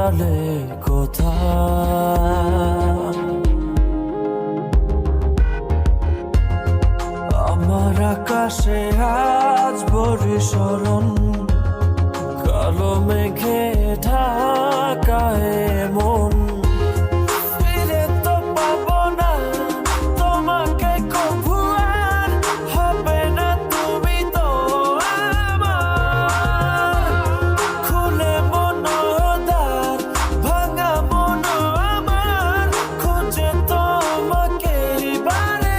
আড়ালে কোথায় আমার আকাশে আজ বর্ষণ কালো মেঘে ঢাকায় মন ফিরে তো পাবো না তোমাকে কভু আর হবে না তুমি তো আমার খুলে মনোদ্বার ভাঙা মন আমার খুঁজে তোমাকে বারে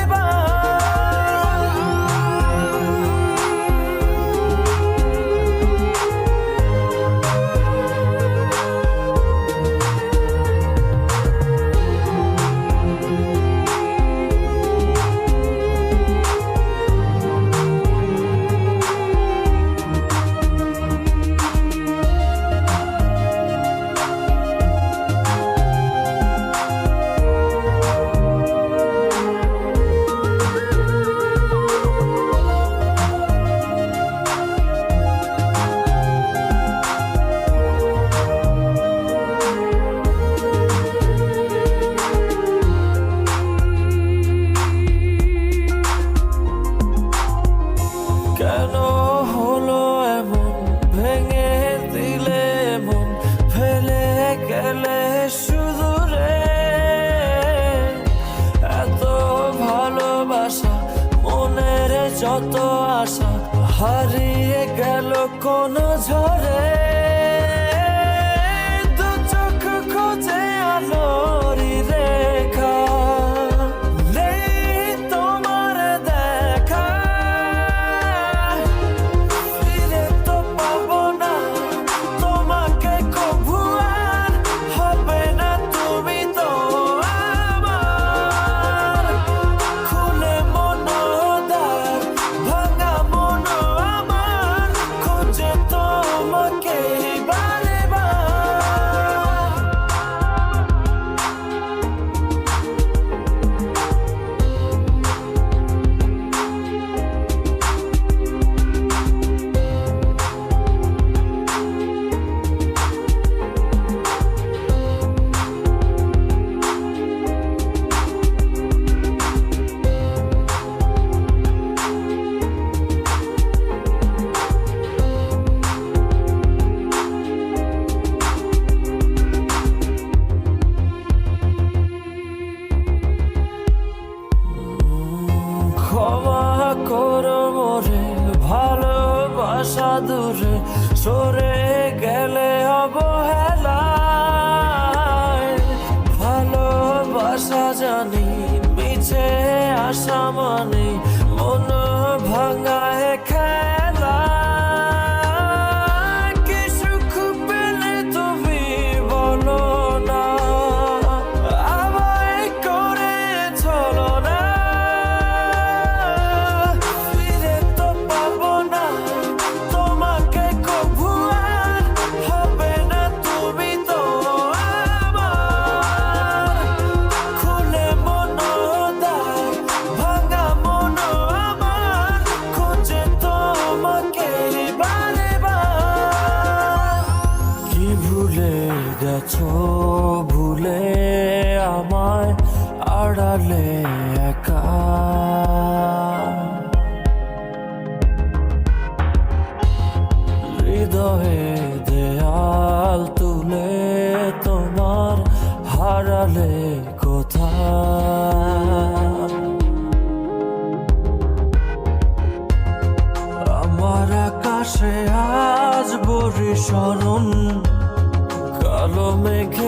কেন হলো এমন ভেঙে দিলে মন ফেলে গেলে শুধু রে এত ভালোবাসা মনের যত আশা হারিয়ে গেল কোন ঝড়ে দু চোখ খোঁজে আলোরি রেখা ক্ষমা করো মোরে ভালোবাসা দূরে সরে গেলে অবহেলায় ভালোবাসা জানি মিছে আশা মানে মন ভাঙায় খেলা কি সুখ পেলে তুমি বলো না আমায় করে চলো না গেছো ভুলে আমায় আড়ালে একা হৃদয়ে দেয়াল তুলে তোমার হারালে কোথায় আমার আকাশে আজ বর্ষণ কালো মেঘে